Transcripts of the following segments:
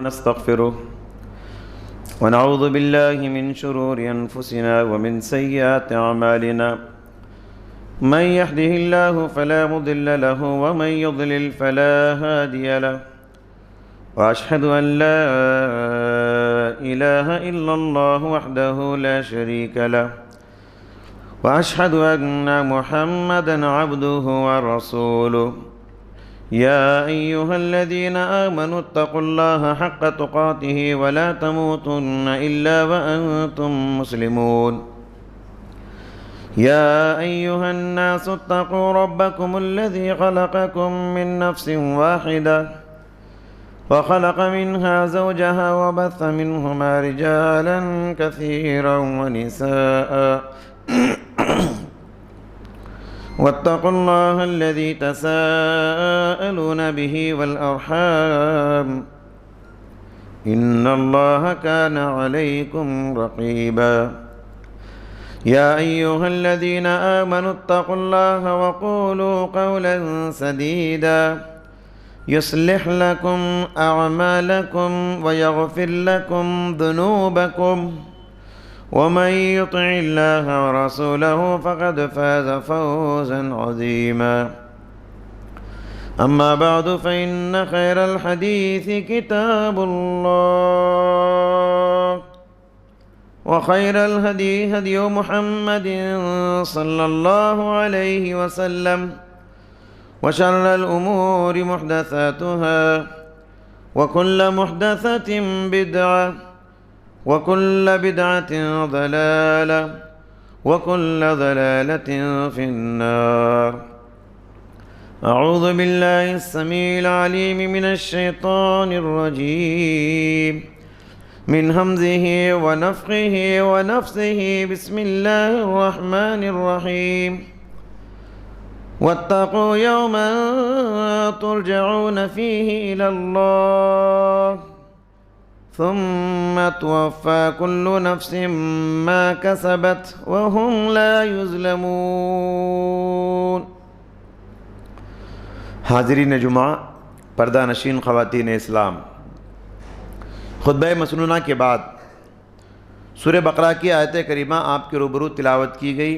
نستغفره ونعوذ بالله من شرور أنفسنا ومن سيئات أعمالنا من يهده الله فلا مضل له ومن يضلل فلا هادي له وأشهد أن لا إله إلا الله وحده لا شريك له وأشهد أن محمدًا عبده ورسوله يا أيها الذين آمنوا اتقوا الله حق تقاته ولا تموتن إلا وأنتم مسلمون يا أيها الناس اتقوا ربكم الذي خلقكم من نفس واحدة وخلق منها زوجها وبث منهما رجالا كثيرا ونساء واتقوا الله الذي تساءلون به والأرحام إن الله كان عليكم رقيبا يا أيها الذين آمنوا اتقوا الله وقولوا قولا سديدا يصلح لكم أعمالكم ويغفر لكم ذنوبكم ومن يطع الله ورسوله فقد فاز فوزا عظيما أما بعد فإن خير الحديث كتاب الله وخير الهدي هدي محمد صلى الله عليه وسلم وشر الأمور محدثاتها وكل محدثة بدعة وكل بدعة ضلالة وكل ضلالة في النار أعوذ بالله السميع العليم من الشيطان الرجيم من همزه ونفخه ونفثه بسم الله الرحمن الرحيم واتقوا يوما ترجعون فيه إلى الله ثم توفى كل نفس ما كسبت وهم لا يظلمون۔ حاضرین جمعہ، پردہ نشین خواتین اسلام، خطبہ مسنونہ کے بعد سورہ بقرہ کی آیت کریمہ آپ کے روبرو تلاوت کی گئی۔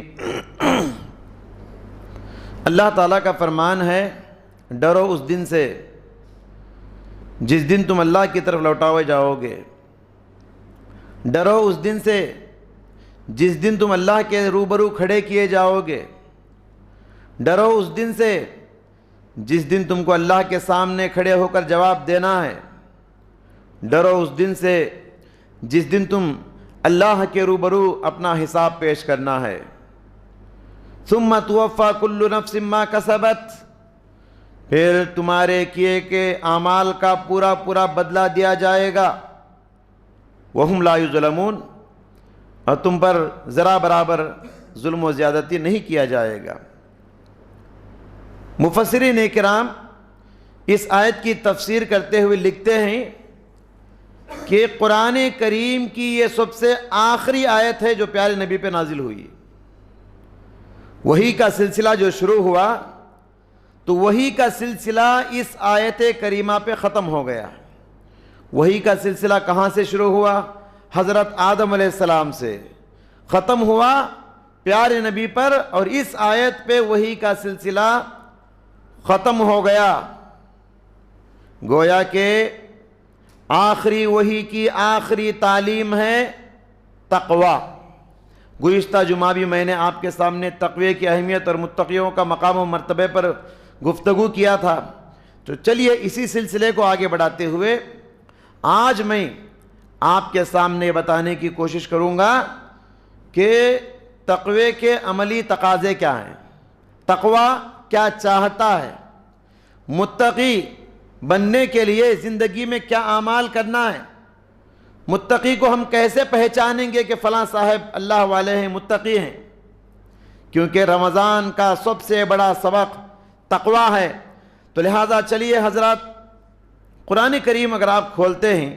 اللہ تعالیٰ کا فرمان ہے، ڈرو اس دن سے جس دن تم اللہ کی طرف لوٹائے جاؤ گے، ڈرو اس دن سے جس دن تم اللہ کے روبرو کھڑے کیے جاؤ گے، ڈرو اس دن سے جس دن تم کو اللہ کے سامنے کھڑے ہو کر جواب دینا ہے، ڈرو اس دن سے جس دن تم اللہ کے روبرو اپنا حساب پیش کرنا ہے۔ ثم توفی کل نفس ما کسبت، پھر تمہارے کیے کے اعمال کا پورا پورا بدلہ دیا جائے گا۔ وہم لا یظلمون، اور تم پر ذرا برابر ظلم و زیادتی نہیں کیا جائے گا۔ مفسرین کرام اس آیت کی تفسیر کرتے ہوئے لکھتے ہیں کہ قرآن کریم کی یہ سب سے آخری آیت ہے جو پیارے نبی پہ نازل ہوئی۔ وحی کا سلسلہ جو شروع ہوا تو وحی کا سلسلہ اس آیت کریمہ پہ ختم ہو گیا۔ وحی کا سلسلہ کہاں سے شروع ہوا؟ حضرت آدم علیہ السلام سے ختم ہوا پیارے نبی پر، اور اس آیت پہ وحی کا سلسلہ ختم ہو گیا۔ گویا کہ آخری وحی کی آخری تعلیم ہے تقوی۔ گزشتہ جمعہ بھی میں نے آپ کے سامنے تقوی کی اہمیت اور متقیوں کا مقام و مرتبے پر گفتگو کیا تھا۔ تو چلیے اسی سلسلے کو آگے بڑھاتے ہوئے آج میں آپ کے سامنے بتانے کی کوشش کروں گا کہ تقوی کے عملی تقاضے کیا ہیں، تقوی کیا چاہتا ہے، متقی بننے کے لیے زندگی میں کیا اعمال کرنا ہے، متقی کو ہم کیسے پہچانیں گے کہ فلاں صاحب اللہ والے ہیں، متقی ہیں، کیونکہ رمضان کا سب سے بڑا سبق تقوی ہے۔ تو لہٰذا چلیے حضرات، قرآن کریم اگر آپ کھولتے ہیں،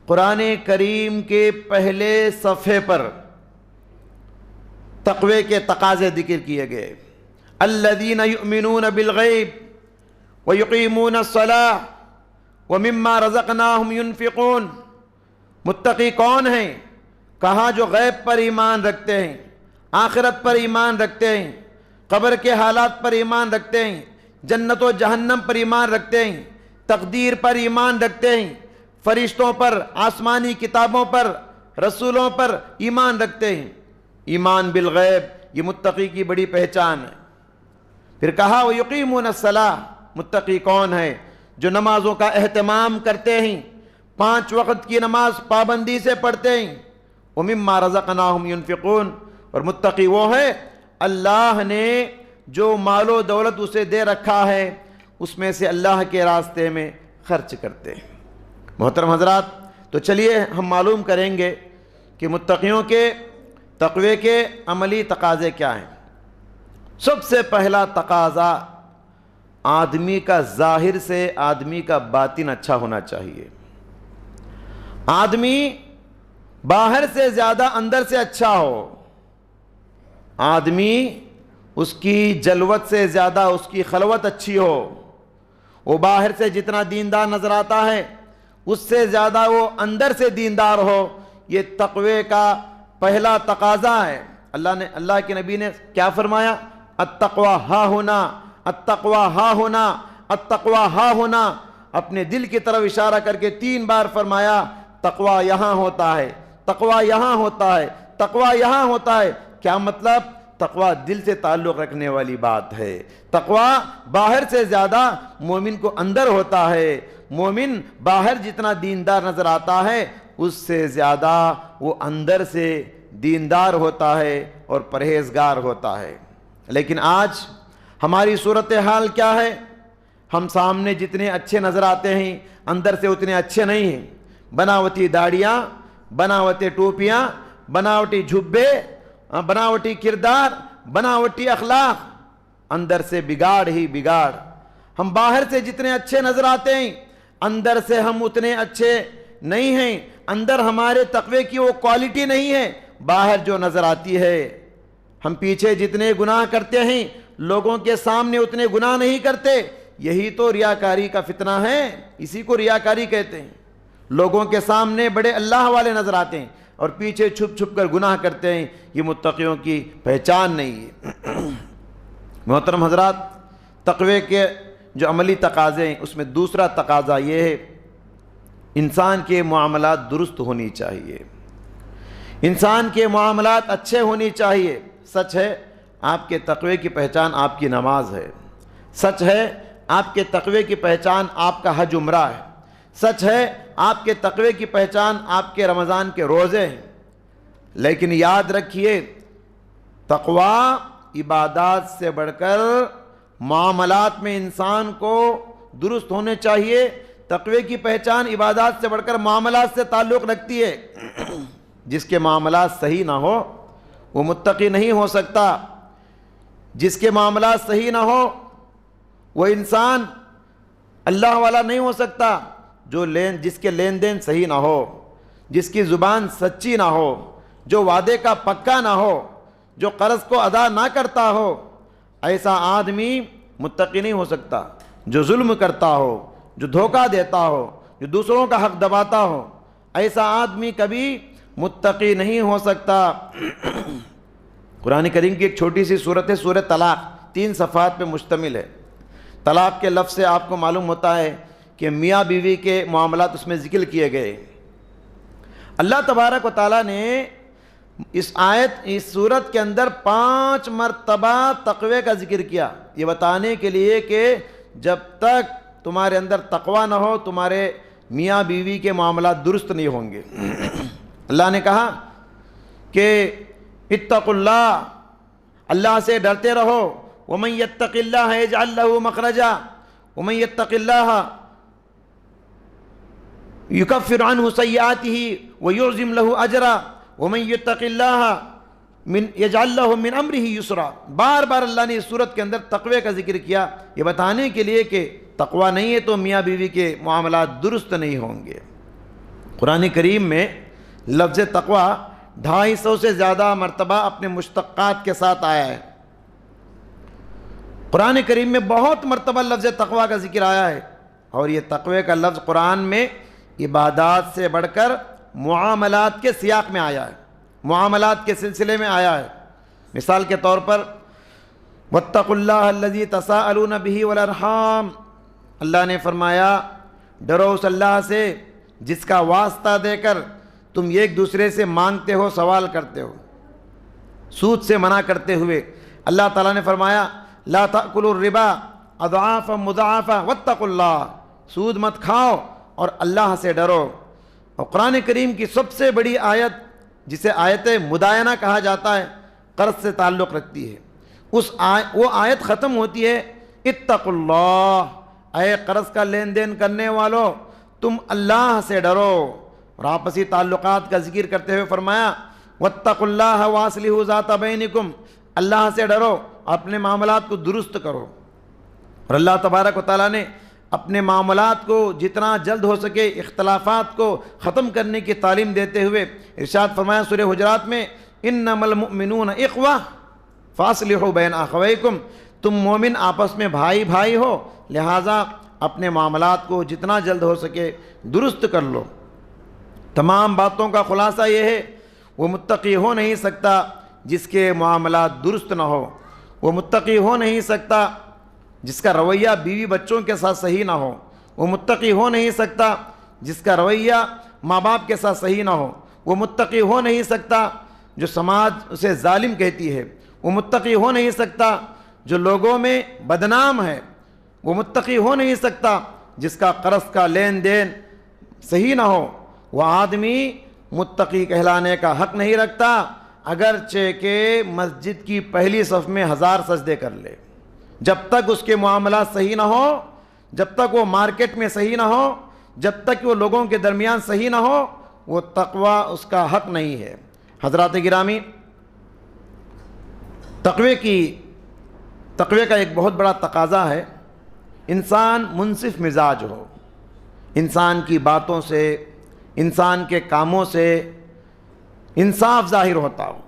قرآن کریم کے پہلے صفحے پر تقوی کے تقاضے ذکر کیے گئے۔ الذین یؤمنون بالغیب ویقیمون الصلاۃ وَمِمَّا رَزَقْنَاهُمْ يُنْفِقُونَ۔ متقی کون ہیں؟ کہا جو غیب پر ایمان رکھتے ہیں، آخرت پر ایمان رکھتے ہیں، قبر کے حالات پر ایمان رکھتے ہیں، جنت و جہنم پر ایمان رکھتے ہیں، تقدیر پر ایمان رکھتے ہیں، فرشتوں پر، آسمانی کتابوں پر، رسولوں پر ایمان رکھتے ہیں۔ ایمان بالغیب یہ متقی کی بڑی پہچان ہے۔ پھر کہا وَيُقِيمُونَ الصَّلَاةَ۔ متقی کون ہے؟ جو نمازوں کا اہتمام کرتے ہیں، 5 وقت کی نماز پابندی سے پڑھتے ہیں۔ وَمِمَّا رَزَقْنَاهُمْ يُنْفِقُونَ۔ اور متقی وہ ہے اللہ نے جو مال و دولت اسے دے رکھا ہے اس میں سے اللہ کے راستے میں خرچ کرتے ہیں۔ محترم حضرات، تو چلیے ہم معلوم کریں گے کہ متقیوں کے تقوی کے عملی تقاضے کیا ہیں۔ سب سے پہلا تقاضا آدمی کا ظاہر سے آدمی کا باطن اچھا ہونا چاہیے۔ آدمی باہر سے زیادہ اندر سے اچھا ہو۔ آدمی اس کی جلوت سے زیادہ اس کی خلوت اچھی ہو۔ وہ باہر سے جتنا دیندار نظر آتا ہے اس سے زیادہ وہ اندر سے دیندار ہو۔ یہ تقوی کا پہلا تقاضا ہے۔ اللہ کے نبی نے کیا فرمایا؟ التقوی ہا ہونا، التقوی ہا ہونا، التقوی ہا ہونا۔ اپنے دل کی طرف اشارہ کر کے 3 بار فرمایا تقوی یہاں ہوتا ہے، تقوی یہاں ہوتا ہے، تقوی یہاں ہوتا ہے۔ کیا مطلب؟ تقوی دل سے تعلق رکھنے والی بات ہے۔ تقوی باہر سے زیادہ مومن کو اندر ہوتا ہے۔ مومن باہر جتنا دیندار نظر آتا ہے اس سے زیادہ وہ اندر سے دیندار ہوتا ہے اور پرہیزگار ہوتا ہے۔ لیکن آج ہماری صورتحال کیا ہے؟ ہم سامنے جتنے اچھے نظر آتے ہیں اندر سے اتنے اچھے نہیں ہیں۔ بناوٹی داڑیاں، بناوٹی ٹوپیاں، بناوٹی جھبے، بناوٹی کردار، بناوٹی اخلاق، اندر سے بگاڑ ہی بگاڑ۔ ہم باہر سے جتنے اچھے نظر آتے ہیں اندر سے ہم اتنے اچھے نہیں ہیں۔ اندر ہمارے تقوی کی وہ کوالٹی نہیں ہے باہر جو نظر آتی ہے۔ ہم پیچھے جتنے گناہ کرتے ہیں لوگوں کے سامنے اتنے گناہ نہیں کرتے۔ یہی تو ریاکاری کا فتنہ ہے، اسی کو ریاکاری کہتے ہیں۔ لوگوں کے سامنے بڑے اللہ والے نظر آتے ہیں اور پیچھے چھپ چھپ کر گناہ کرتے ہیں۔ یہ متقیوں کی پہچان نہیں ہے۔ محترم حضرات، تقوی کے جو عملی تقاضے ہیں اس میں دوسرا تقاضا یہ ہے انسان کے معاملات درست ہونی چاہیے، انسان کے معاملات اچھے ہونی چاہیے۔ سچ ہے آپ کے تقوی کی پہچان آپ کی نماز ہے، سچ ہے آپ کے تقوی کی پہچان آپ کا حج عمرہ ہے، سچ ہے آپ کے تقوی کی پہچان آپ کے رمضان کے روزے ہیں۔ لیکن یاد رکھیے تقوی عبادات سے بڑھ کر معاملات میں انسان کو درست ہونے چاہیے۔ تقوی کی پہچان عبادات سے بڑھ کر معاملات سے تعلق رکھتی ہے۔ جس کے معاملات صحیح نہ ہو وہ متقی نہیں ہو سکتا۔ جس کے معاملات صحیح نہ ہو وہ انسان اللہ والا نہیں ہو سکتا۔ جس کے لین دین صحیح نہ ہو، جس کی زبان سچی نہ ہو، جو وعدے کا پکا نہ ہو، جو قرض کو ادا نہ کرتا ہو، ایسا آدمی متقی نہیں ہو سکتا۔ جو ظلم کرتا ہو، جو دھوکہ دیتا ہو، جو دوسروں کا حق دباتا ہو، ایسا آدمی کبھی متقی نہیں ہو سکتا۔ قرآن کریم کی ایک چھوٹی سی سورت ہے سورہ طلاق، 3 صفحات پہ مشتمل ہے۔ طلاق کے لفظ سے آپ کو معلوم ہوتا ہے کہ میاں بیوی کے معاملات اس میں ذکر کیے گئے۔ اللہ تبارک و تعالیٰ نے اس سورت کے اندر 5 مرتبہ تقوی کا ذکر کیا، یہ بتانے کے لیے کہ جب تک تمہارے اندر تقوی نہ ہو تمہارے میاں بیوی کے معاملات درست نہیں ہوں گے۔ اللہ نے کہا کہ اتقوا اللہ، اللہ سے ڈرتے رہو۔ ومن یتق اللہ یجعل له مخرجا ومن یتق اللہ یکفر عنہ سیئاته ویعظم له اجرا ومن یتق اللہ یجعل له من امرہ یسرا۔ بار بار اللہ نے اس صورت کے اندر تقوی کا ذکر کیا، یہ بتانے کے لیے کہ تقوی نہیں ہے تو میاں بیوی کے معاملات درست نہیں ہوں گے۔ قرآن کریم میں لفظ تقوی 250 سے زیادہ مرتبہ اپنے مشتقات کے ساتھ آیا ہے۔ قرآن کریم میں بہت مرتبہ لفظ تقوی کا ذکر آیا ہے اور یہ تقوی کا لفظ قرآن میں عبادات سے بڑھ کر معاملات کے سیاق میں آیا ہے، معاملات کے سلسلے میں آیا ہے۔ مثال کے طور پر واتقوا اللہ الذی تساءلون بہ والارحام، اللہ نے فرمایا ڈرو اس اللہ سے جس کا واسطہ دے کر تم ایک دوسرے سے مانگتے ہو، سوال کرتے ہو، سود سے منع کرتے ہوئے اللہ تعالیٰ نے فرمایا لا تأکلوا الربا اضعافا مضاعفا واتقوا اللہ، سود مت کھاؤ اور اللہ سے ڈرو۔ اور قرآن کریم کی سب سے بڑی آیت جسے آیت مدائنہ کہا جاتا ہے، قرض سے تعلق رکھتی ہے، وہ آیت ختم ہوتی ہے اتقوا اللہ، اے قرض کا لین دین کرنے والو تم اللہ سے ڈرو۔ اور آپسی تعلقات کا ذکر کرتے ہوئے فرمایا واتقوا اللہ واصلحوا ذات بینکم، اللہ سے ڈرو، اپنے معاملات کو درست کرو۔ اور اللہ تبارک و تعالیٰ نے اپنے معاملات کو جتنا جلد ہو سکے اختلافات کو ختم کرنے کی تعلیم دیتے ہوئے ارشاد فرمایا سورہ حجرات میں انما المؤمنون اخوہ فاصلحوا بین اخویکم، تم مومن آپس میں بھائی بھائی ہو، لہٰذا اپنے معاملات کو جتنا جلد ہو سکے درست کر لو۔ تمام باتوں کا خلاصہ یہ ہے وہ متقی ہو نہیں سکتا جس کے معاملات درست نہ ہو، وہ متقی ہو نہیں سکتا جس کا رویہ بیوی بچوں کے ساتھ صحیح نہ ہو، وہ متقی ہو نہیں سکتا جس کا رویہ ماں باپ کے ساتھ صحیح نہ ہو، وہ متقی ہو نہیں سکتا جو سماج اسے ظالم کہتی ہے، وہ متقی ہو نہیں سکتا جو لوگوں میں بدنام ہے، وہ متقی ہو نہیں سکتا جس کا قرض کا لین دین صحیح نہ ہو۔ وہ آدمی متقی کہلانے کا حق نہیں رکھتا اگرچہ کہ مسجد کی پہلی صف میں 1000 سجدے کر لے، جب تک اس کے معاملات صحیح نہ ہو، جب تک وہ مارکیٹ میں صحیح نہ ہو، جب تک وہ لوگوں کے درمیان صحیح نہ ہو، وہ تقوی اس کا حق نہیں ہے۔ حضرات گرامی، تقوی کا ایک بہت بڑا تقاضا ہے انسان منصف مزاج ہو، انسان کی باتوں سے، انسان کے کاموں سے انصاف ظاہر ہوتا ہو،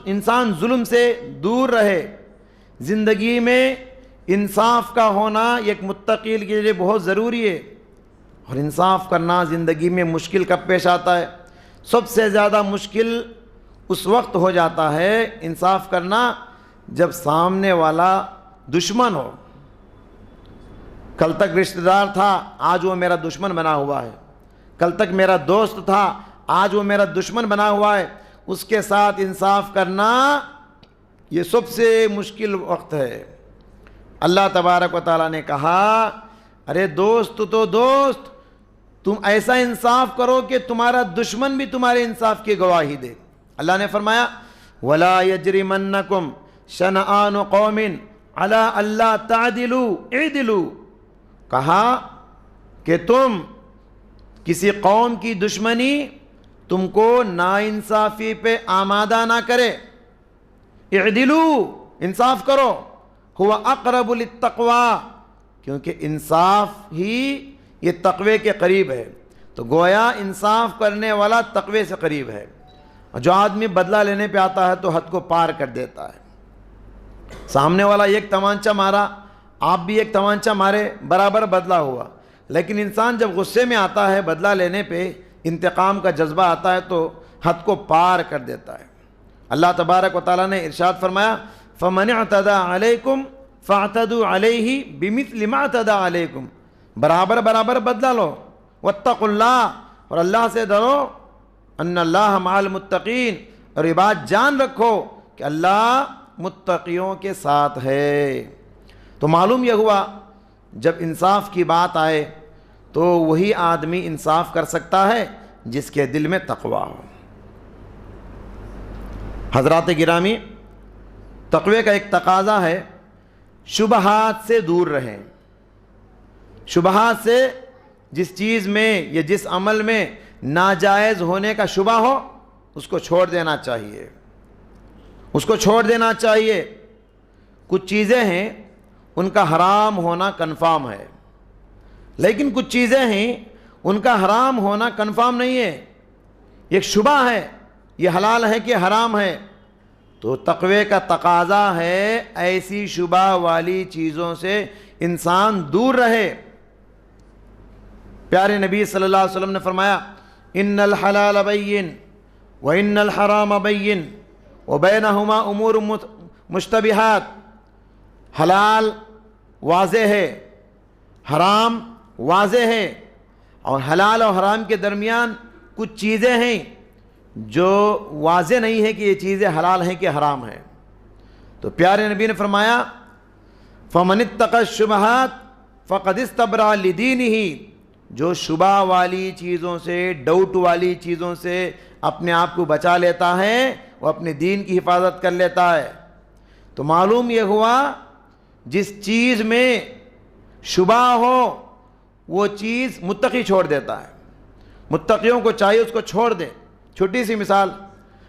انسان ظلم سے دور رہے۔ زندگی میں انصاف کا ہونا ایک متقی کے لیے بہت ضروری ہے، اور انصاف کرنا زندگی میں مشکل کب پیش آتا ہے؟ سب سے زیادہ مشکل اس وقت ہو جاتا ہے انصاف کرنا جب سامنے والا دشمن ہو۔ کل تک رشتہ دار تھا، آج وہ میرا دشمن بنا ہوا ہے، کل تک میرا دوست تھا، آج وہ میرا دشمن بنا ہوا ہے، اس کے ساتھ انصاف کرنا یہ سب سے مشکل وقت ہے۔ اللہ تبارک و تعالیٰ نے کہا ارے دوست تو دوست، تم ایسا انصاف کرو کہ تمہارا دشمن بھی تمہارے انصاف کی گواہی دے۔ اللہ نے فرمایا وَلَا يَجْرِمَنَّكُمْ شَنَآنُ قَوْمٍ عَلَىٰ أَلَّا تَعْدِلُوا اعْدِلُوا، کہا کہ تم کسی قوم کی دشمنی تم کو ناانصافی پہ آمادہ نہ کرے، اعدلوا، انصاف کرو، ہوا اقرب للتقوی، کیونکہ انصاف ہی یہ تقوی کے قریب ہے۔ تو گویا انصاف کرنے والا تقوی سے قریب ہے، اور جو آدمی بدلہ لینے پہ آتا ہے تو حد کو پار کر دیتا ہے۔ سامنے والا ایک تمانچہ مارا، آپ بھی ایک تمانچہ مارے، برابر بدلہ ہوا، لیکن انسان جب غصے میں آتا ہے، بدلہ لینے پہ انتقام کا جذبہ آتا ہے تو حد کو پار کر دیتا ہے۔ اللہ تبارک و تعالیٰ نے ارشاد فرمایا فَمَنِ اعْتَدَىٰ عَلَيْكُمْ فَاعْتَدُوا عَلَيْهِ بِمِثْلِ مَا اعْتَدَىٰ عَلَيْكُمْ، برابر بدلہ لو، وَاتَّقُوا اللَّهَ، اور اللہ سے ڈرو، ان اللہ مع المتقین، اور یہ بات جان رکھو کہ اللہ متقیوں کے ساتھ ہے۔ تو معلوم یہ ہوا جب انصاف کی بات آئے تو وہی آدمی انصاف کر سکتا ہے جس کے دل میں تقوی ہو۔ حضرات گرامی، تقوی کا ایک تقاضا ہے شبہات سے دور رہیں۔ شبہات سے، جس چیز میں یا جس عمل میں ناجائز ہونے کا شبہ ہو اس کو چھوڑ دینا چاہیے، اس کو چھوڑ دینا چاہیے۔ کچھ چیزیں ہیں ان کا حرام ہونا کنفرم ہے، لیکن کچھ چیزیں ہیں ان کا حرام ہونا کنفرم نہیں ہے، ایک شبہ ہے یہ حلال ہے کہ حرام ہے۔ تو تقوی کا تقاضا ہے ایسی شبہ والی چیزوں سے انسان دور رہے۔ پیارے نبی صلی اللہ علیہ وسلم نے فرمایا ان الحلال بین وان الحرام بین وبینہما امور مشتبہات، حلال واضح ہے، حرام واضح ہے، اور حلال اور حرام کے درمیان کچھ چیزیں ہیں جو واضح نہیں ہے کہ یہ چیزیں حلال ہیں کہ حرام ہیں۔ تو پیارے نبی نے فرمایا فمن اتقى الشبہات فقد استبرأ لدینہ، جو شبہ والی چیزوں سے، ڈاؤٹ والی چیزوں سے اپنے آپ کو بچا لیتا ہے، وہ اپنے دین کی حفاظت کر لیتا ہے۔ تو معلوم یہ ہوا جس چیز میں شبہ ہو وہ چیز متقی چھوڑ دیتا ہے، متقیوں کو چاہیے اس کو چھوڑ دیں۔ چھوٹی سی مثال،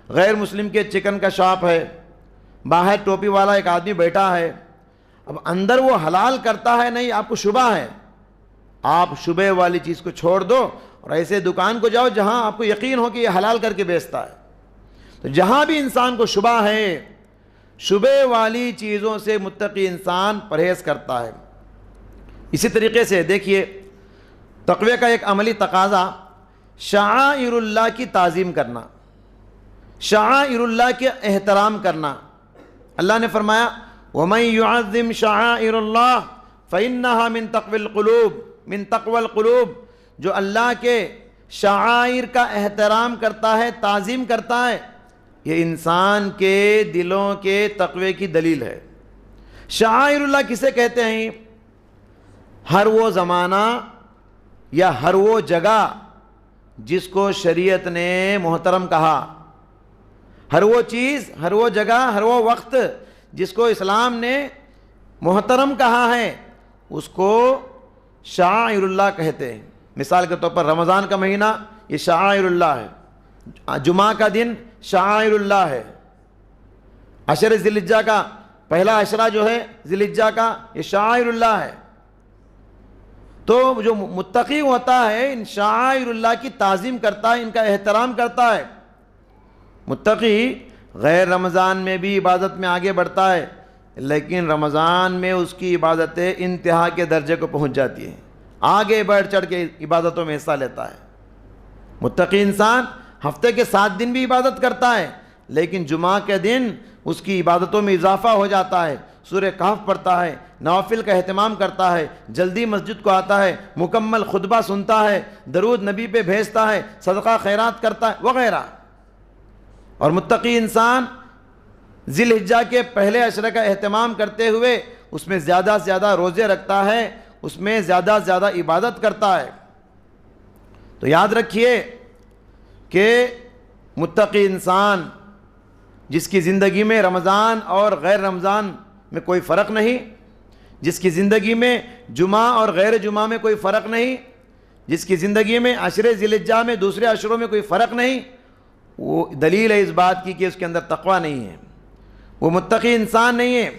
غیر مسلم کے چکن کا شاپ ہے، باہر ٹوپی والا ایک آدمی بیٹھا ہے، اب اندر وہ حلال کرتا ہے نہیں، آپ کو شبہ ہے، آپ شبہ والی چیز کو چھوڑ دو اور ایسے دکان کو جاؤ جہاں آپ کو یقین ہو کہ یہ حلال کر کے بیچتا ہے۔ تو جہاں بھی انسان کو شبہ ہے، شبہ والی چیزوں سے متقی انسان پرہیز کرتا ہے۔ اسی طریقے سے دیکھیے تقوی کا ایک عملی تقاضا شعائر اللہ کی تعظیم کرنا، شعائر اللہ کے احترام کرنا۔ اللہ نے فرمایا وَمَن يُعَظِّمْ شَعَائِرَ اللَّهِ فَإِنَّهَا مِن تَقْوَى الْقُلُوبِ، من تقوی القلوب، جو اللہ کے شعائر کا احترام کرتا ہے، تعظیم کرتا ہے، یہ انسان کے دلوں کے تقوی کی دلیل ہے۔ شعائر اللہ کسے کہتے ہیں؟ ہر وہ زمانہ یا ہر وہ جگہ جس کو شریعت نے محترم کہا، ہر وہ چیز، ہر وہ جگہ، ہر وہ وقت جس کو اسلام نے محترم کہا ہے، اس کو شعائر اللہ کہتے ہیں۔ مثال کے طور پر رمضان کا مہینہ یہ شعائر اللہ ہے، جمعہ کا دن شعائر اللہ ہے، عشر ذی الحجہ کا پہلا عشرہ جو ہے ذی الحجہ کا یہ شعائر اللہ ہے۔ تو جو متقی ہوتا ہے ان شعائر اللہ کی تعظیم کرتا ہے، ان کا احترام کرتا ہے۔ متقی غیر رمضان میں بھی عبادت میں آگے بڑھتا ہے، لیکن رمضان میں اس کی عبادتیں انتہا کے درجے کو پہنچ جاتی ہیں، آگے بڑھ چڑھ کے عبادتوں میں حصہ لیتا ہے۔ متقی انسان ہفتے کے 7 دن بھی عبادت کرتا ہے، لیکن جمعہ کے دن اس کی عبادتوں میں اضافہ ہو جاتا ہے، سورہ کہف پڑھتا ہے، نوافل کا اہتمام کرتا ہے، جلدی مسجد کو آتا ہے، مکمل خطبہ سنتا ہے، درود نبی پہ بھیجتا ہے، صدقہ خیرات کرتا ہے وغیرہ۔ اور متقی انسان ذی الحجہ کے پہلے عشرے کا اہتمام کرتے ہوئے اس میں زیادہ سے زیادہ روزے رکھتا ہے، اس میں زیادہ سے زیادہ عبادت کرتا ہے۔ تو یاد رکھیے کہ متقی انسان جس کی زندگی میں رمضان اور غیر رمضان میں کوئی فرق نہیں، جس کی زندگی میں جمعہ اور غیر جمعہ میں کوئی فرق نہیں، جس کی زندگی میں عشر ذی الحجہ میں دوسرے عشروں میں کوئی فرق نہیں، وہ دلیل ہے اس بات کی کہ اس کے اندر تقویٰ نہیں ہے، وہ متقی انسان نہیں ہے۔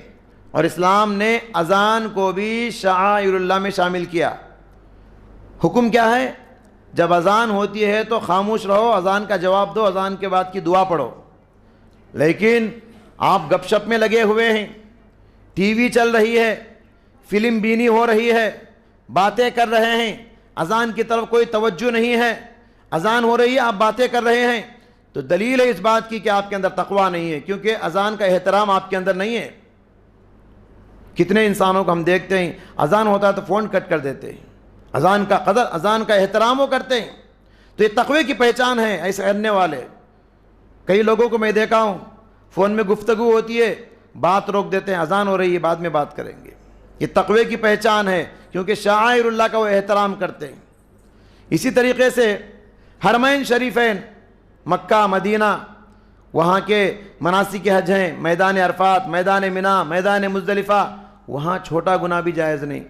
اور اسلام نے اذان کو بھی شعائر اللہ میں شامل کیا۔ حکم کیا ہے؟ جب اذان ہوتی ہے تو خاموش رہو، اذان کا جواب دو، اذان کے بعد کی دعا پڑھو۔ لیکن آپ گپ شپ میں لگے ہوئے ہیں، ٹی وی چل رہی ہے، فلم بینی ہو رہی ہے، باتیں کر رہے ہیں، اذان کی طرف کوئی توجہ نہیں ہے، اذان ہو رہی ہے آپ باتیں کر رہے ہیں، تو دلیل ہے اس بات کی کہ آپ کے اندر تقویٰ نہیں ہے، کیونکہ اذان کا احترام آپ کے اندر نہیں ہے۔ کتنے انسانوں کو ہم دیکھتے ہیں اذان ہوتا ہے تو فون کٹ کر دیتے ہیں، اذان کا قدر، اذان کا احترام وہ کرتے ہیں۔ تو یہ تقوی کی پہچان ہے ایسے کرنے والے۔ کئی لوگوں کو میں دیکھا ہوں فون میں گفتگو ہوتی ہے، بات روک دیتے ہیں، اذان ہو رہی ہے بعد میں بات کریں گے۔ یہ تقوی کی پہچان ہے، کیونکہ شعائر اللہ کا وہ احترام کرتے ہیں۔ اسی طریقے سے حرمین شریفین مکہ مدینہ، وہاں کے مناسک حج ہیں، میدان عرفات، میدان منی، میدان مزدلفہ، وہاں چھوٹا گناہ بھی جائز نہیں۔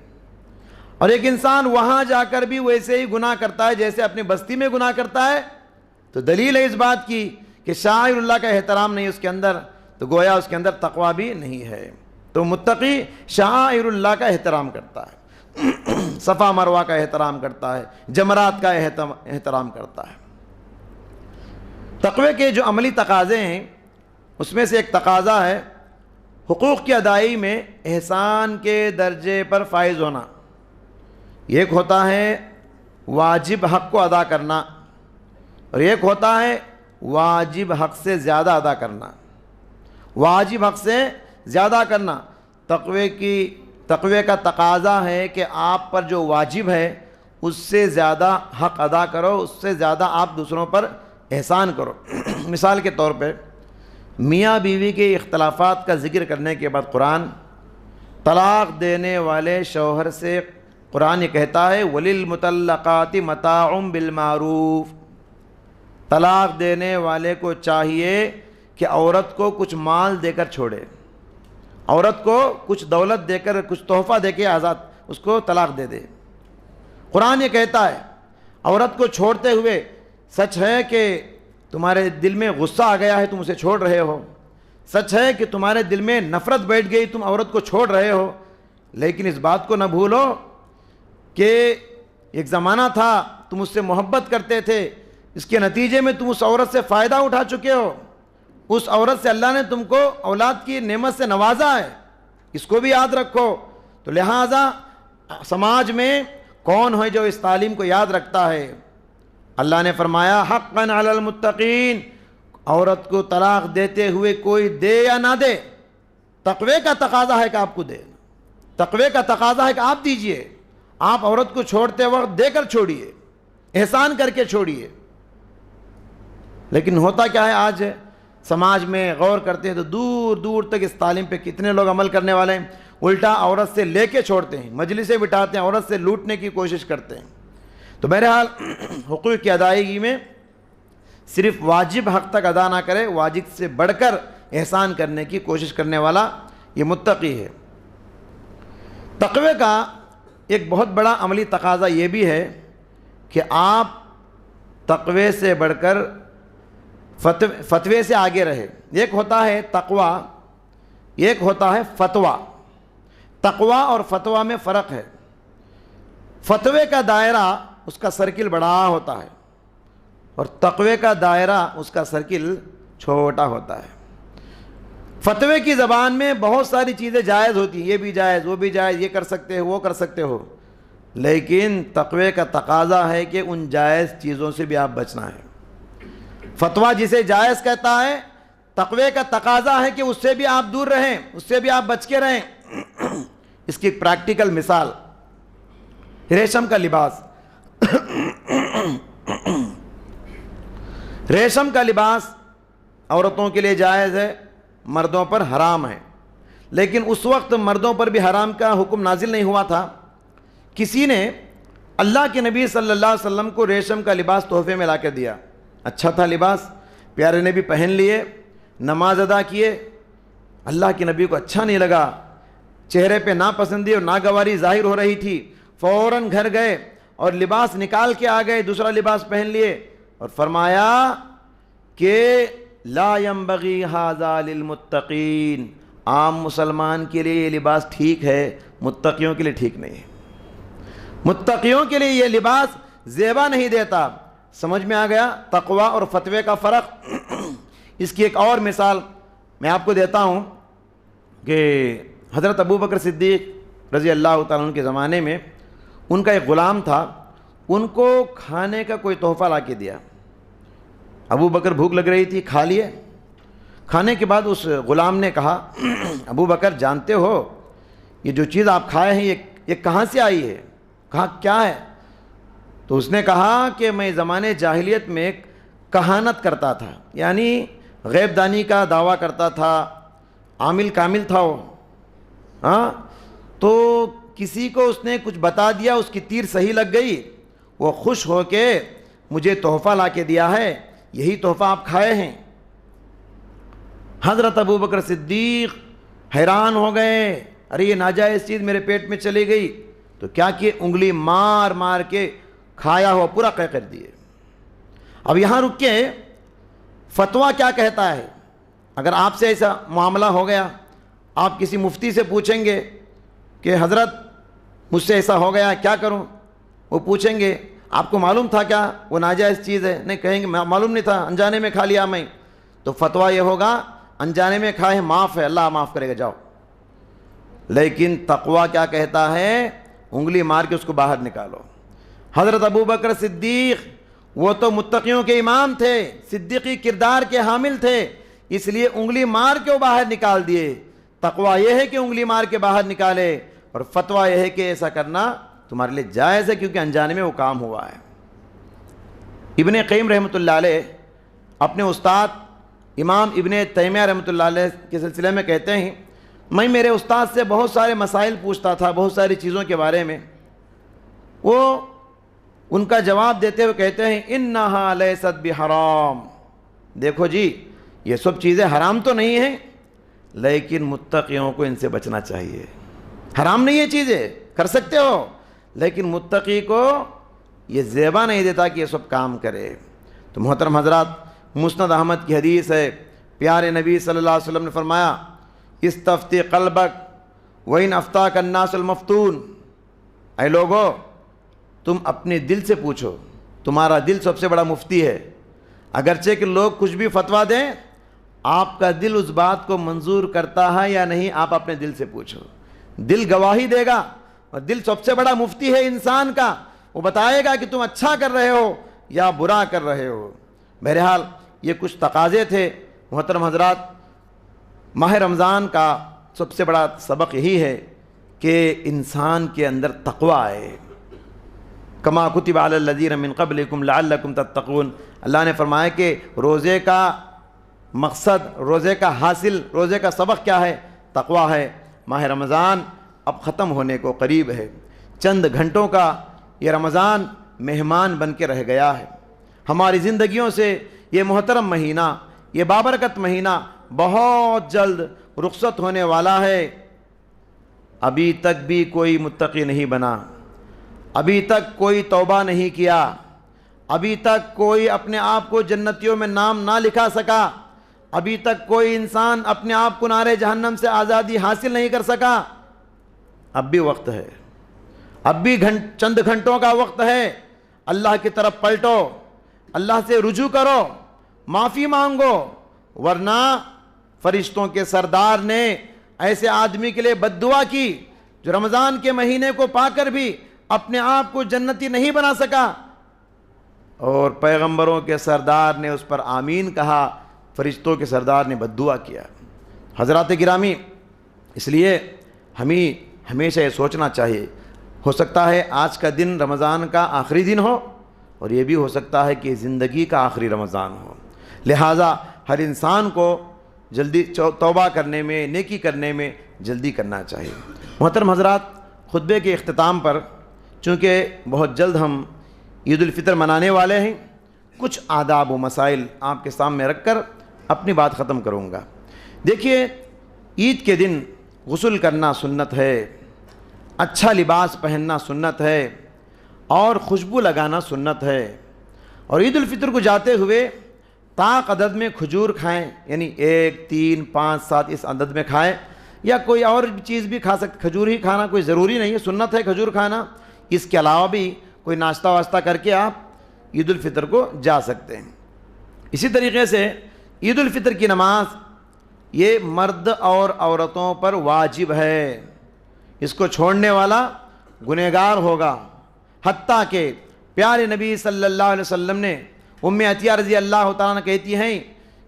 اور ایک انسان وہاں جا کر بھی ویسے ہی گناہ کرتا ہے جیسے اپنی بستی میں گناہ کرتا ہے، تو دلیل ہے اس بات کی کہ شاعر اللہ کا احترام نہیں اس کے اندر، تو گویا اس کے اندر تقویٰ بھی نہیں ہے۔ تو متقی شاعر اللہ کا احترام کرتا ہے، صفا مروہ کا احترام کرتا ہے، جمرات کا احترام کرتا ہے۔ تقوی کے جو عملی تقاضے ہیں اس میں سے ایک تقاضا ہے حقوق کی ادائیگی میں احسان کے درجے پر فائز ہونا، ایک ہوتا ہے واجب حق کو ادا کرنا، اور ایک ہوتا ہے واجب حق سے زیادہ ادا کرنا۔ واجب حق سے زیادہ کرنا، تقوی کا تقاضا ہے کہ آپ پر جو واجب ہے اس سے زیادہ حق ادا کرو، اس سے زیادہ آپ دوسروں پر احسان کرو۔ مثال کے طور پہ میاں بیوی کے اختلافات کا ذکر کرنے کے بعد قرآن طلاق دینے والے شوہر سے قرآن یہ کہتا ہے وَلِلْمُطَلَّقَاتِ مَتَاعٌ بِالْمَعْرُوفِ، طلاق دینے والے کو چاہیے کہ عورت کو کچھ مال دے کر چھوڑے، عورت کو کچھ دولت دے کر، کچھ تحفہ دے کے آزاد اس کو طلاق دے دے۔ قرآن یہ کہتا ہے عورت کو چھوڑتے ہوئے سچ ہے کہ تمہارے دل میں غصہ آ گیا ہے، تم اسے چھوڑ رہے ہو، سچ ہے کہ تمہارے دل میں نفرت بیٹھ گئی، تم عورت کو چھوڑ رہے ہو، لیکن اس بات کو نہ بھولو کہ ایک زمانہ تھا تم اس سے محبت کرتے تھے، اس کے نتیجے میں تم اس عورت سے فائدہ اٹھا چکے ہو، اس عورت سے اللہ نے تم کو اولاد کی نعمت سے نوازا ہے، اس کو بھی یاد رکھو۔ تو لہٰذا سماج میں کون ہے جو اس تعلیم کو یاد رکھتا ہے؟ اللہ نے فرمایا حقاً علی المتقین، عورت کو طلاق دیتے ہوئے کوئی دے یا نہ دے، تقوی کا تقاضا ہے کہ آپ کو دے، تقوی کا تقاضا ہے کہ آپ دیجئے۔ آپ عورت کو چھوڑتے وقت دے کر چھوڑیے، احسان کر کے چھوڑیے۔ لیکن ہوتا کیا ہے آج سماج میں غور کرتے ہیں تو دور دور تک اس تعلیم پہ کتنے لوگ عمل کرنے والے ہیں، الٹا عورت سے لے کے چھوڑتے ہیں، مجلسیں بٹھاتے ہیں، عورت سے لوٹنے کی کوشش کرتے ہیں۔ تو بہرحال حقوق کی ادائیگی میں صرف واجب حق تک ادا نہ کرے، واجب سے بڑھ کر احسان کرنے کی کوشش کرنے والا یہ متقی ہے۔ تقوی کا ایک بہت بڑا عملی تقاضا یہ بھی ہے کہ آپ تقوی سے بڑھ کر فتوے سے آگے رہے۔ ایک ہوتا ہے تقوی، ایک ہوتا ہے فتویٰ۔ تقوی اور فتویٰ میں فرق ہے۔ فتوے کا دائرہ اس کا سرکل بڑا ہوتا ہے اور تقوی کا دائرہ اس کا سرکل چھوٹا ہوتا ہے۔ فتوے کی زبان میں بہت ساری چیزیں جائز ہوتی ہیں، یہ بھی جائز، وہ بھی جائز، یہ کر سکتے ہو، وہ کر سکتے ہو، لیکن تقوی کا تقاضا ہے کہ ان جائز چیزوں سے بھی آپ بچنا ہے۔ فتویٰ جسے جائز کہتا ہے، تقوی کا تقاضا ہے کہ اس سے بھی آپ دور رہیں، اس سے بھی آپ بچ کے رہیں۔ اس کی ایک پریکٹیکل مثال، ریشم کا لباس۔ ریشم کا لباس عورتوں کے لیے جائز ہے، مردوں پر حرام ہے، لیکن اس وقت مردوں پر بھی حرام کا حکم نازل نہیں ہوا تھا۔ کسی نے اللہ کے نبی صلی اللہ علیہ وسلم کو ریشم کا لباس تحفے میں لا کے دیا، اچھا تھا لباس، پیارے نے بھی پہن لیے، نماز ادا کیے، اللہ کے نبی کو اچھا نہیں لگا، چہرے پہ ناپسندی اور ناگواری ظاہر ہو رہی تھی، فوراً گھر گئے اور لباس نکال کے آ گئے، دوسرا لباس پہن لیے اور فرمایا کہ لا ينبغی ھذا للمتقین، عام مسلمان کے لیے یہ لباس ٹھیک ہے، متقیوں کے لیے ٹھیک نہیں ہے۔ متقیوں کے لیے یہ لباس زیبا نہیں دیتا۔ سمجھ میں آ گیا تقوی اور فتوے کا فرق؟ اس کی ایک اور مثال میں آپ کو دیتا ہوں کہ حضرت ابو بکر صدیق رضی اللہ تعالیٰ عنہ کے زمانے میں ان کا ایک غلام تھا، ان کو کھانے کا کوئی تحفہ لا کے دیا۔ ابو بکر بھوک لگ رہی تھی، کھا لیے۔ کھانے کے بعد اس غلام نے کہا ابو بکر جانتے ہو یہ جو چیز آپ کھائے ہیں یہ کہاں سے آئی ہے؟ کہا کیا ہے؟ تو اس نے کہا کہ میں زمانے جاہلیت میں کہانت کرتا تھا، یعنی غیب دانی کا دعویٰ کرتا تھا، عامل کامل تھا وہ، ہاں، تو کسی کو اس نے کچھ بتا دیا، اس کی تیر صحیح لگ گئی، وہ خوش ہو کے مجھے تحفہ لا کے دیا ہے، یہی تحفہ آپ کھائے ہیں۔ حضرت ابو بکر صدیق حیران ہو گئے، ارے یہ ناجائز چیز میرے پیٹ میں چلی گئی، تو کیا کہ انگلی مار مار کے کھایا ہوا پورا قے کر دیے۔ اب یہاں رک کے فتویٰ کیا کہتا ہے؟ اگر آپ سے ایسا معاملہ ہو گیا، آپ کسی مفتی سے پوچھیں گے کہ حضرت مجھ سے ایسا ہو گیا کیا کروں، وہ پوچھیں گے آپ کو معلوم تھا کیا وہ ناجائز چیز ہے؟ نہیں، کہیں گے معلوم نہیں تھا، انجانے میں کھا لیا میں۔ تو فتویٰ یہ ہوگا انجانے میں کھائے معاف ہے، اللہ معاف کرے گا، جاؤ۔ لیکن تقویٰ کیا کہتا ہے؟ انگلی مار کے اس کو باہر نکالو۔ حضرت ابوبکر صدیق وہ تو متقیوں کے امام تھے، صدیقی کردار کے حامل تھے، اس لیے انگلی مار کے وہ باہر نکال دیے۔ تقویٰ یہ ہے کہ انگلی مار کے باہر نکالے، اور فتویٰ یہ ہے کہ ایسا کرنا تمہارے لیے جائز ہے کیونکہ انجانے میں وہ کام ہوا ہے۔ ابن قیم رحمۃ اللہ علیہ اپنے استاد امام ابن تیمیہ رحمۃ اللہ علیہ کے سلسلے میں کہتے ہیں، میں میرے استاد سے بہت سارے مسائل پوچھتا تھا، بہت ساری چیزوں کے بارے میں، وہ ان کا جواب دیتے ہوئے کہتے ہیں انہا لیست بحرام، دیکھو جی یہ سب چیزیں حرام تو نہیں ہیں، لیکن متقیوں کو ان سے بچنا چاہیے۔ حرام نہیں یہ چیزیں، کر سکتے ہو، لیکن متقی کو یہ زیبا نہیں دیتا کہ یہ سب کام کرے۔ تو محترم حضرات، مسند احمد کی حدیث ہے، پیارے نبی صلی اللہ علیہ وسلم نے فرمایا استفتی قلبک وَإِنْ أَفْتَاكَ النَّاسُ الْمَفْتُونَ، اے لوگو تم اپنے دل سے پوچھو، تمہارا دل سب سے بڑا مفتی ہے۔ اگرچہ کہ لوگ کچھ بھی فتویٰ دیں، آپ کا دل اس بات کو منظور کرتا ہے یا نہیں، آپ اپنے دل سے پوچھو۔ دل گواہی دے گا، اور دل سب سے بڑا مفتی ہے انسان کا، وہ بتائے گا کہ تم اچھا کر رہے ہو یا برا کر رہے ہو۔ بہرحال یہ کچھ تقاضے تھے۔ محترم حضرات، ماہ رمضان کا سب سے بڑا سبق یہی ہے کہ انسان کے اندر تقویٰ آئے۔ کما کتب علی الذین من قبلکم لعلکم تتقون، اللہ نے فرمایا کہ روزے کا مقصد، روزے کا حاصل، روزے کا سبق کیا ہے؟ تقویٰ ہے۔ ماہ رمضان اب ختم ہونے کو قریب ہے، چند گھنٹوں کا یہ رمضان مہمان بن کے رہ گیا ہے۔ ہماری زندگیوں سے یہ محترم مہینہ، یہ بابرکت مہینہ بہت جلد رخصت ہونے والا ہے۔ ابھی تک بھی کوئی متقی نہیں بنا، ابھی تک کوئی توبہ نہیں کیا، ابھی تک کوئی اپنے آپ کو جنتیوں میں نام نہ لکھا سکا، ابھی تک کوئی انسان اپنے آپ کو نار جہنم سے آزادی حاصل نہیں کر سکا۔ اب بھی وقت ہے، اب بھی چند گھنٹوں کا وقت ہے۔ اللہ کی طرف پلٹو، اللہ سے رجوع کرو، معافی مانگو، ورنہ فرشتوں کے سردار نے ایسے آدمی کے لیے بد دعا کی جو رمضان کے مہینے کو پا کر بھی اپنے آپ کو جنتی نہیں بنا سکا، اور پیغمبروں کے سردار نے اس پر آمین کہا، فرشتوں کے سردار نے بد دعا کیا۔ حضرات گرامی، اس لیے ہمیں ہمیشہ یہ سوچنا چاہیے، ہو سکتا ہے آج کا دن رمضان کا آخری دن ہو، اور یہ بھی ہو سکتا ہے کہ زندگی کا آخری رمضان ہو، لہٰذا ہر انسان کو جلدی توبہ کرنے میں، نیکی کرنے میں جلدی کرنا چاہیے۔ محترم حضرات، خطبے کے اختتام پر چونکہ بہت جلد ہم عید الفطر منانے والے ہیں، کچھ آداب و مسائل آپ کے سامنے رکھ کر اپنی بات ختم کروں گا۔ دیکھیے، عید کے دن غسل کرنا سنت ہے، اچھا لباس پہننا سنت ہے، اور خوشبو لگانا سنت ہے، اور عید الفطر کو جاتے ہوئے طاق عدد میں کھجور کھائیں، یعنی 1، 3، 5، 7 اس عدد میں کھائیں، یا کوئی اور چیز بھی کھا سکتے، کھجور ہی کھانا کوئی ضروری نہیں ہے، سنت ہے کھجور کھانا، اس کے علاوہ بھی کوئی ناشتہ واشتہ کر کے آپ عید الفطر کو جا سکتے ہیں۔ اسی طریقے سے عید الفطر کی نماز یہ مرد اور عورتوں پر واجب ہے، اس کو چھوڑنے والا گنہگار ہوگا، حتیٰ کہ پیارے نبی صلی اللہ علیہ وسلم نے ام عطیہ رضی اللہ تعالیٰ کہتی ہیں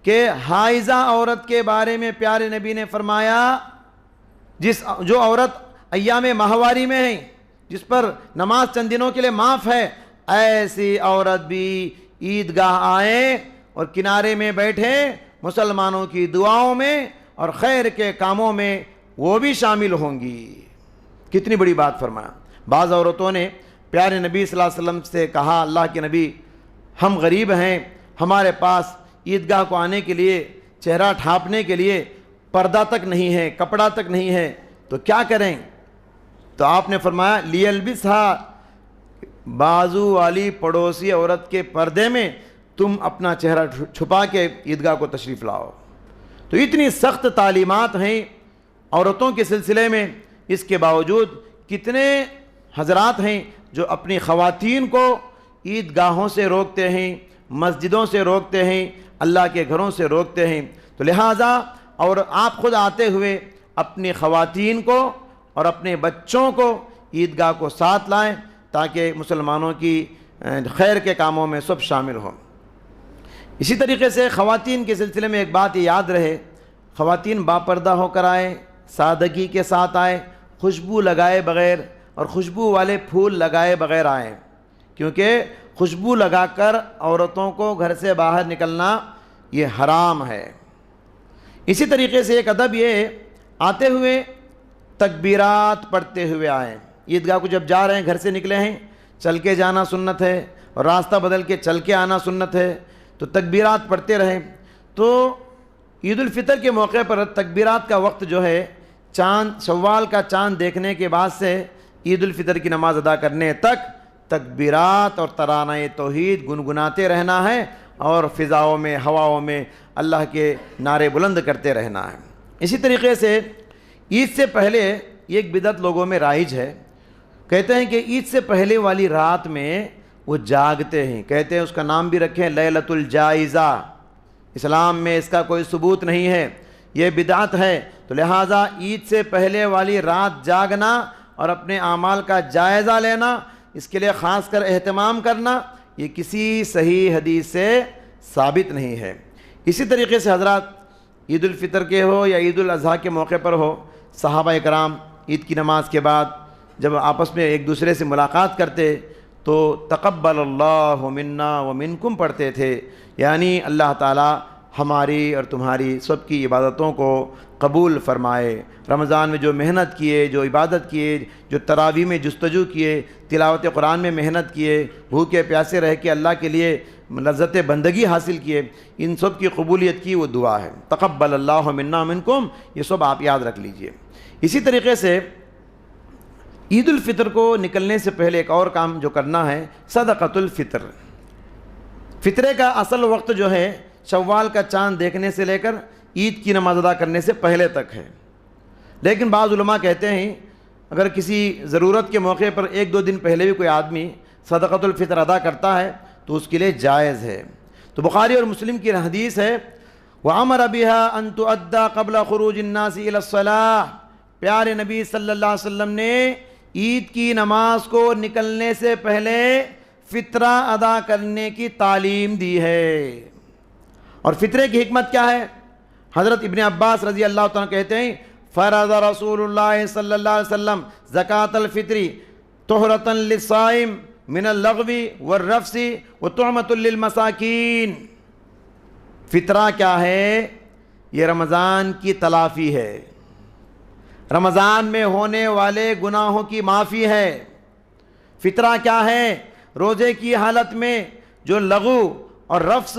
کہ حائضہ عورت کے بارے میں پیارے نبی نے فرمایا، جو عورت ایام ماہواری میں ہے، جس پر نماز چند دنوں کے لیے معاف ہے، ایسی عورت بھی عیدگاہ آئے اور کنارے میں بیٹھے، مسلمانوں کی دعاؤں میں اور خیر کے کاموں میں وہ بھی شامل ہوں گی۔ کتنی بڑی بات فرمایا۔ بعض عورتوں نے پیارے نبی صلی اللہ علیہ وسلم سے کہا، اللہ کے نبی، ہم غریب ہیں، ہمارے پاس عیدگاہ کو آنے کے لیے، چہرہ ڈھانپنے کے لیے پردہ تک نہیں ہے، کپڑا تک نہیں ہے، تو کیا کریں؟ تو آپ نے فرمایا لیلبسھا، بازو والی پڑوسی عورت کے پردے میں تم اپنا چہرہ چھپا کے عیدگاہ کو تشریف لاؤ۔ تو اتنی سخت تعلیمات ہیں عورتوں کے سلسلے میں، اس کے باوجود کتنے حضرات ہیں جو اپنی خواتین کو عیدگاہوں سے روکتے ہیں، مسجدوں سے روکتے ہیں، اللہ کے گھروں سے روکتے ہیں۔ تو لہٰذا اور آپ خود آتے ہوئے اپنی خواتین کو اور اپنے بچوں کو عیدگاہ کو ساتھ لائیں تاکہ مسلمانوں کی خیر کے کاموں میں سب شامل ہوں۔ اسی طریقے سے خواتین کے سلسلے میں ایک بات یہ یاد رہے، خواتین باپردہ ہو کر آئیں، سادگی کے ساتھ آئیں، خوشبو لگائے بغیر اور خوشبو والے پھول لگائے بغیر آئیں، کیونکہ خوشبو لگا کر عورتوں کو گھر سے باہر نکلنا یہ حرام ہے۔ اسی طریقے سے ایک ادب یہ آتے ہوئے تکبیرات پڑھتے ہوئے آئیں۔ عیدگاہ کو جب جا رہے ہیں، گھر سے نکلے ہیں، چل کے جانا سنت ہے اور راستہ بدل کے چل کے آنا سنت ہے، تو تکبیرات پڑھتے رہیں۔ تو عید الفطر کے موقع پر تکبیرات کا وقت جو ہے شوال کا چاند دیکھنے کے بعد سے عید الفطر کی نماز ادا کرنے تک تکبیرات اور ترانہ توحید گنگناتے رہنا ہے اور فضاؤں میں، ہواؤں میں اللہ کے نعرے بلند کرتے رہنا ہے۔ اسی طریقے سے عید سے پہلے ایک بدعت لوگوں میں رائج ہے، کہتے ہیں کہ عید سے پہلے والی رات میں وہ جاگتے ہیں، کہتے ہیں اس کا نام بھی رکھیں لیلۃ الجائزہ۔ اسلام میں اس کا کوئی ثبوت نہیں ہے، یہ بدعت ہے، تو لہٰذا عید سے پہلے والی رات جاگنا اور اپنے اعمال کا جائزہ لینا، اس کے لیے خاص کر اہتمام کرنا، یہ کسی صحیح حدیث سے ثابت نہیں ہے۔ اسی طریقے سے حضرات عید الفطر کے ہو یا عید الاضحیٰ کے موقع پر ہو، صحابہ کرام عید کی نماز کے بعد جب آپس میں ایک دوسرے سے ملاقات کرتے تو تقبل اللہ منا ومنکم پڑھتے تھے، یعنی اللہ تعالی ہماری اور تمہاری سب کی عبادتوں کو قبول فرمائے۔ رمضان میں جو محنت کیے، جو عبادت کیے، جو تراویح میں جستجو کیے، تلاوت قرآن میں محنت کیے، بھوکے پیاسے رہ کے اللہ کے لیے لذت بندگی حاصل کیے، ان سب کی قبولیت کی وہ دعا ہے، تقبل اللہ منا ومنکم، یہ سب آپ یاد رکھ لیجئے۔ اسی طریقے سے عید الفطر کو نکلنے سے پہلے ایک اور کام جو کرنا ہے، صدقۃ الفطر۔ فطرے کا اصل وقت جو ہے شوال کا چاند دیکھنے سے لے کر عید کی نماز ادا کرنے سے پہلے تک ہے، لیکن بعض علماء کہتے ہیں اگر کسی ضرورت کے موقع پر ایک دو دن پہلے بھی کوئی آدمی صدقۃ الفطر ادا کرتا ہے تو اس کے لیے جائز ہے۔ تو بخاری اور مسلم کی حدیث ہے، وَأَمَرَ بِهَا أَن تُؤَدَّى قَبْلَ خُرُوجِ النَّاسِ إِلَى الصَّلَاةِ، پیارے نبی صلی اللہ علیہ وسلم نے عید کی نماز کو نکلنے سے پہلے فطرہ ادا کرنے کی تعلیم دی ہے۔ اور فطرے کی حکمت کیا ہے؟ حضرت ابن عباس رضی اللہ تعالیٰ کہتے ہیں، فرض رسول اللہ صلی اللہ علیہ وسلم زکوٰۃ الفطر طہرۃ للصائم من اللغو والرفث وطعمۃ للمساکین۔ فطرہ کیا ہے؟ یہ رمضان کی تلافی ہے، رمضان میں ہونے والے گناہوں کی معافی ہے۔ فطرہ کیا ہے؟ روزے کی حالت میں جو لغو اور رفث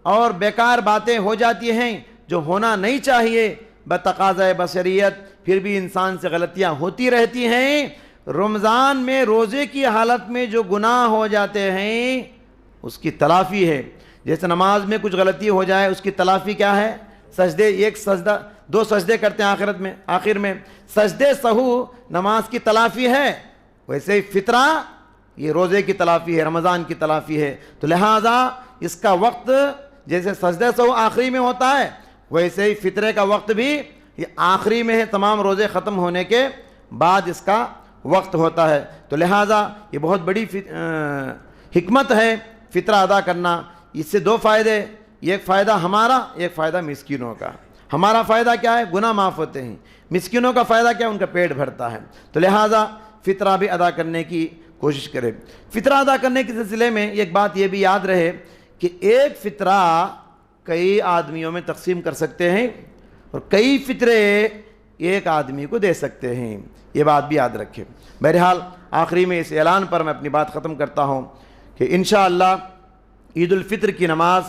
اور بیکار باتیں ہو جاتی ہیں جو ہونا نہیں چاہیے، بتقاضۂ بشریت پھر بھی انسان سے غلطیاں ہوتی رہتی ہیں، رمضان میں روزے کی حالت میں جو گناہ ہو جاتے ہیں اس کی تلافی ہے۔ جیسے نماز میں کچھ غلطی ہو جائے، اس کی تلافی کیا ہے؟ سجدے، ایک سجدہ، دو سجدے کرتے ہیں آخر میں سجدے سہو نماز کی تلافی ہے، ویسے ہی فطرہ یہ روزے کی تلافی ہے، رمضان کی تلافی ہے۔ تو لہٰذا اس کا وقت جیسے سجدے سہو آخری میں ہوتا ہے، ویسے ہی فطرے کا وقت بھی یہ آخری میں ہے، تمام روزے ختم ہونے کے بعد اس کا وقت ہوتا ہے۔ تو لہٰذا یہ بہت بڑی حکمت ہے فطرہ ادا کرنا۔ اس سے دو فائدے، ایک فائدہ ہمارا، ایک فائدہ مسکینوں کا۔ ہمارا فائدہ کیا ہے؟ گناہ معاف ہوتے ہیں۔ مسکینوں کا فائدہ کیا؟ ان کا پیٹ بھرتا ہے۔ تو لہٰذا فطرہ بھی ادا کرنے کی کوشش کرے۔ فطرہ ادا کرنے کے سلسلے میں ایک بات یہ بھی یاد رہے کہ ایک فطرہ کئی آدمیوں میں تقسیم کر سکتے ہیں اور کئی فطرے ایک آدمی کو دے سکتے ہیں، یہ بات بھی یاد رکھیں۔ بہرحال آخری میں اس اعلان پر میں اپنی بات ختم کرتا ہوں کہ انشاءاللہ عید الفطر کی نماز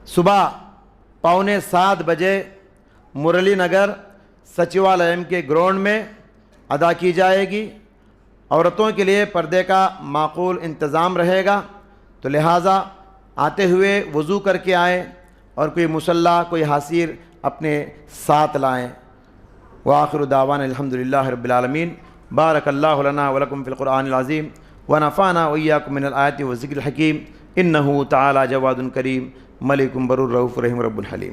صبح 6:45 بجے مرلی نگر سچیوالیم کے گراؤنڈ میں ادا کی جائے گی۔ عورتوں کے لیے پردے کا معقول انتظام رہے گا، تو لہٰذا آتے ہوئے وضو کر کے آئیں اور کوئی مصلی، کوئی حاصیر اپنے ساتھ لائیں۔ وآخر دعوانا الحمدللہ رب العالمین۔ بارک اللہ لنا ولکم فی القرآن العظیم ونفعنا وإیاکم من الآیات والذکر الحکیم، انہ تعالی جواد کریم ملک بر الرؤوف رحیم رب الحلیم۔